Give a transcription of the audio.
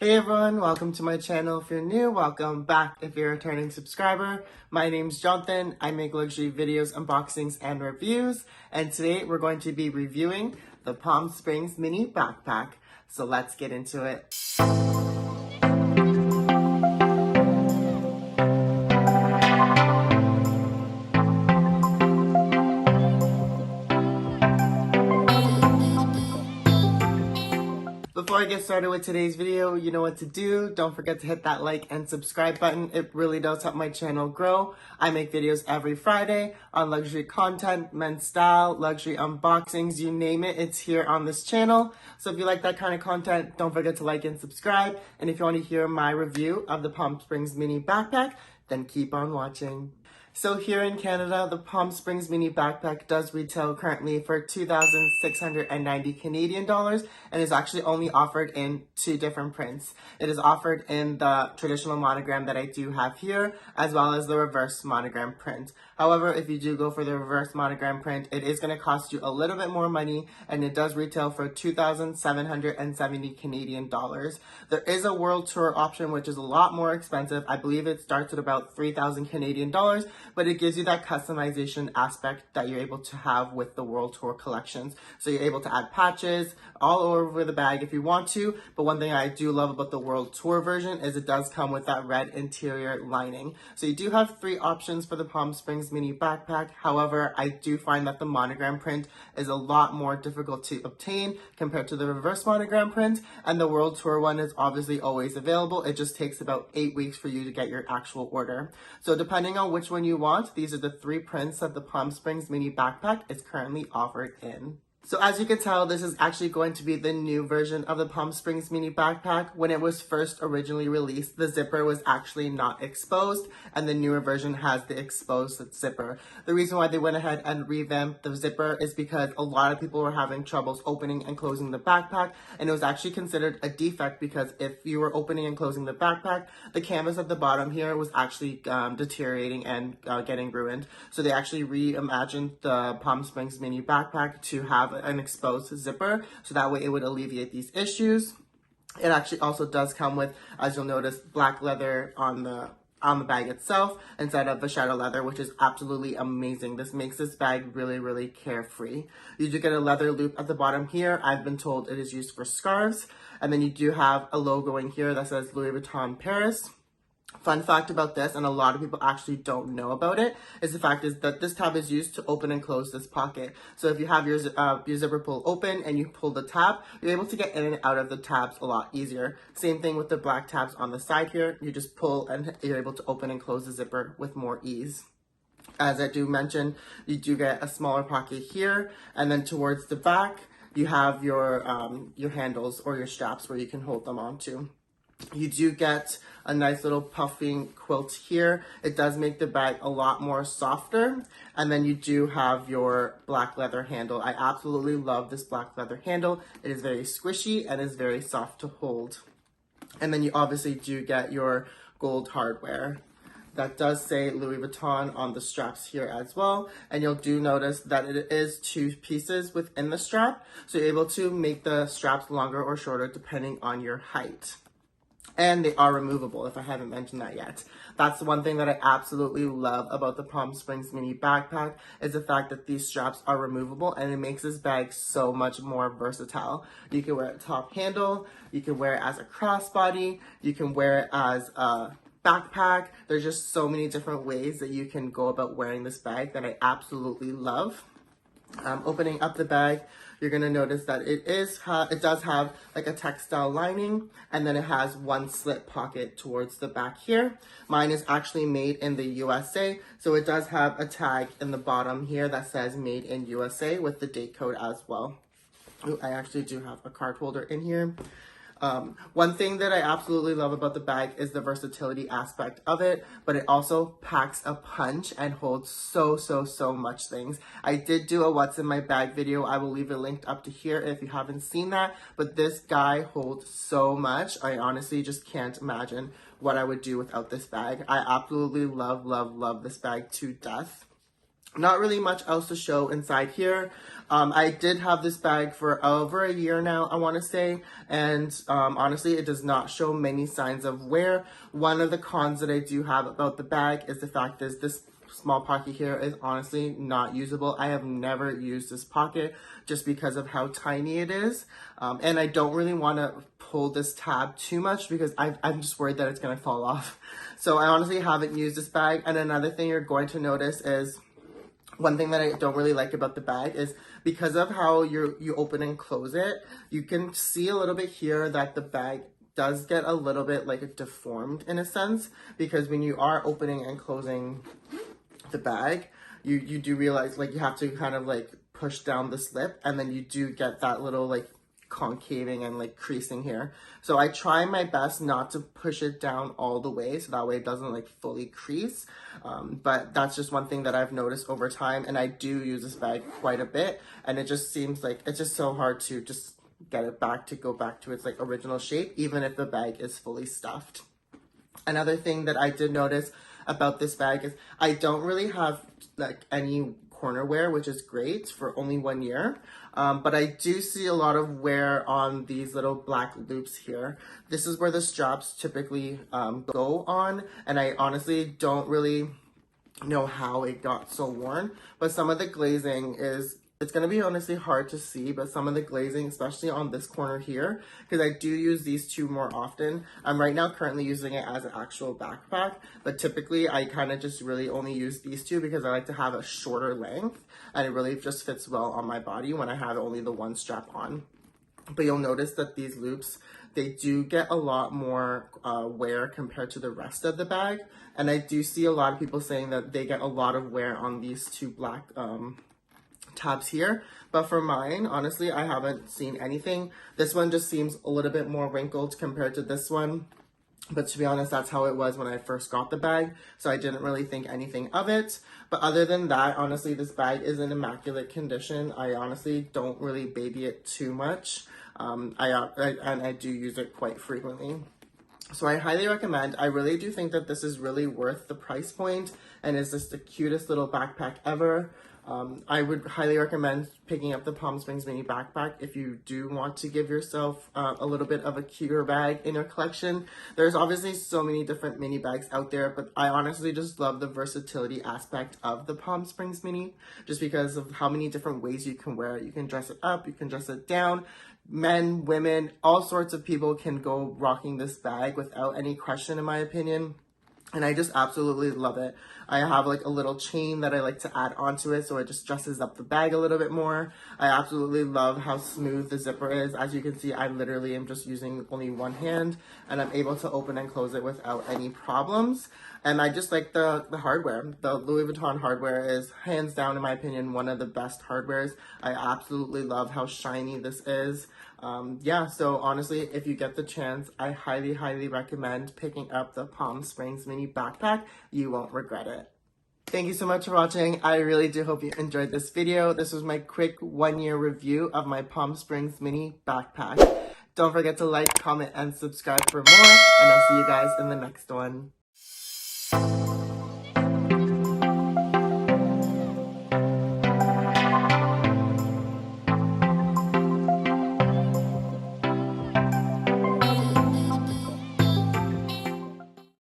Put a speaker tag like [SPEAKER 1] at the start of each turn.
[SPEAKER 1] Hey everyone, welcome to my channel. If you're new, welcome back. If you're a returning subscriber, my name's Jonathan. I make luxury videos, unboxings, and reviews. And today we're going to be reviewing the Palm Springs mini backpack. So let's get into it. Before I get started with today's video, you know what to do. Don't forget to hit that like and subscribe button. It really does help my channel grow. I make videos every Friday on luxury content, men's style, luxury unboxings, you name it, it's here on this channel. So if you like that kind of content, don't forget to like and subscribe. And if you want to hear my review of the Palm Springs mini backpack, then keep on watching. So here in Canada, the Palm Springs mini backpack does retail currently for 2,690 Canadian dollars and is actually only offered in two different prints. It is offered in the traditional monogram that I do have here, as well as the reverse monogram print. However, if you do go for the reverse monogram print, it is going to cost you a little bit more money, and it does retail for 2,770 Canadian dollars. There is a world tour option, which is a lot more expensive. I believe it starts at about 3,000 Canadian dollars, but it gives you that customization aspect that you're able to have with the world tour collections. So you're able to add patches all over the bag if you want to, but one thing I do love about the world tour version is it does come with that red interior lining. So you do have three options for the Palm Springs mini backpack. However, I do find that the monogram print is a lot more difficult to obtain compared to the reverse monogram print, and the world tour one is obviously always available. It just takes about 8 weeks for you to get your actual order. So depending on which one you want, these are the three prints that the Palm Springs mini backpack is currently offered in. So as you can tell, this is actually going to be the new version of the Palm Springs mini backpack. When it was first originally released, the zipper was actually not exposed, and the newer version has the exposed zipper. The reason why they went ahead and revamped the zipper is because a lot of people were having troubles opening and closing the backpack, and it was actually considered a defect because if you were opening and closing the backpack, the canvas at the bottom here was actually deteriorating and getting ruined. So they actually reimagined the Palm Springs mini backpack to have an exposed zipper, so that way it would alleviate these issues. It actually also does come with, as you'll notice, black leather on the bag itself instead of the shadow leather, which is absolutely amazing. This makes this bag really carefree. You do get a leather loop at the bottom here. I've been told it is used for scarves. And then you do have a logo in here that says Louis Vuitton Paris. Fun fact about this, and a lot of people actually don't know about it, is the fact is that this tab is used to open and close this pocket. So if you have your zipper pull open and you pull the tab, you're able to get in and out of the tabs a lot easier. Same thing with the black tabs on the side here. You just pull and you're able to open and close the zipper with more ease. As I do mention, you do get a smaller pocket here, and then towards the back, you have your handles or your straps where you can hold them onto. You do get a nice little puffing quilt here. It does make the bag a lot more softer. And then you do have your black leather handle. I absolutely love this black leather handle. It is very squishy and is very soft to hold. And then you obviously do get your gold hardware. That does say Louis Vuitton on the straps here as well. And you'll do notice that it is two pieces within the strap. So you're able to make the straps longer or shorter depending on your height. And they are removable, if I haven't mentioned that yet. That's the one thing that I absolutely love about the Palm Springs mini backpack is the fact that these straps are removable, and it makes this bag so much more versatile. You can wear it top handle, you can wear it as a crossbody, you can wear it as a backpack. There's just so many different ways that you can go about wearing this bag that I absolutely love. Opening up the bag, you're going to notice that it does have like a textile lining, and then it has one slit pocket towards the back here. Mine is actually made in the USA, so it does have a tag in the bottom here that says made in USA with the date code as well. Ooh, I actually do have a card holder in here. One thing that I absolutely love about the bag is the versatility aspect of it, but it also packs a punch and holds so much things. I did do a what's in my bag video. I will leave it linked up to here if you haven't seen that, but this guy holds so much. I honestly just can't imagine what I would do without this bag. I absolutely love this bag to death. Not really much else to show inside here. I did have this bag for over a year now, I want to say, and honestly, it does not show many signs of wear. One of the cons that I do have about the bag is the fact is this small pocket here is honestly not usable. I have never used this pocket just because of how tiny it is, and I don't really want to pull this tab too much because I'm just worried that it's going to fall off. So I honestly haven't used this bag. And another thing you're going to notice is, one thing that I don't really like about the bag is because of how you open and close it, you can see a little bit here that the bag does get a little bit like deformed in a sense, because when you are opening and closing the bag, you do realize like you have to kind of like push down the slip, and then you do get that little like concaving and like creasing here. So I try my best not to push it down all the way so that way it doesn't like fully crease, but that's just one thing that I've noticed over time, and I do use this bag quite a bit, and it just seems like it's just so hard to just get it back to go back to its like original shape even if the bag is fully stuffed. Another thing that I did notice about this bag is I don't really have like any corner wear, which is great for only 1 year. But I do see a lot of wear on these little black loops here. This is where the straps typically go on, and I honestly don't really know how it got so worn, but some of the glazing is, it's going to be honestly hard to see, but some of the glazing, especially on this corner here, because I do use these two more often. I'm right now currently using it as an actual backpack, but typically I kind of just really only use these two because I like to have a shorter length, and it really just fits well on my body when I have only the one strap on. But you'll notice that these loops, they do get a lot more wear compared to the rest of the bag, and I do see a lot of people saying that they get a lot of wear on these two black tabs here, but for mine, honestly, I haven't seen anything. This one just seems a little bit more wrinkled compared to this one, but to be honest, that's how it was when I first got the bag, so I didn't really think anything of it. But other than that, honestly, this bag is in immaculate condition. I honestly don't really baby it too much, and I do use it quite frequently. So I highly recommend. I really do think that this is really worth the price point, and is just the cutest little backpack ever. I would highly recommend picking up the Palm Springs mini backpack if you do want to give yourself a little bit of a cuter bag in your collection. There's obviously so many different mini bags out there, but I honestly just love the versatility aspect of the Palm Springs mini, just because of how many different ways you can wear it. You can dress it up, you can dress it down. Men, women, all sorts of people can go rocking this bag without any question, in my opinion. And I just absolutely love it. I have like a little chain that I like to add onto it, so it just dresses up the bag a little bit more. I absolutely love how smooth the zipper is. As you can see, I literally am just using only one hand, and I'm able to open and close it without any problems. And I just like the hardware. The Louis Vuitton hardware is hands down, in my opinion, one of the best hardwares. I absolutely love how shiny this is. Yeah, so honestly, if you get the chance, I highly, highly recommend picking up the Palm Springs mini backpack. You won't regret it. Thank you so much for watching. I really do hope you enjoyed this video. This was my quick 1 year review of my Palm Springs mini backpack. Don't forget to like, comment, and subscribe for more, and I'll see you guys in the next one.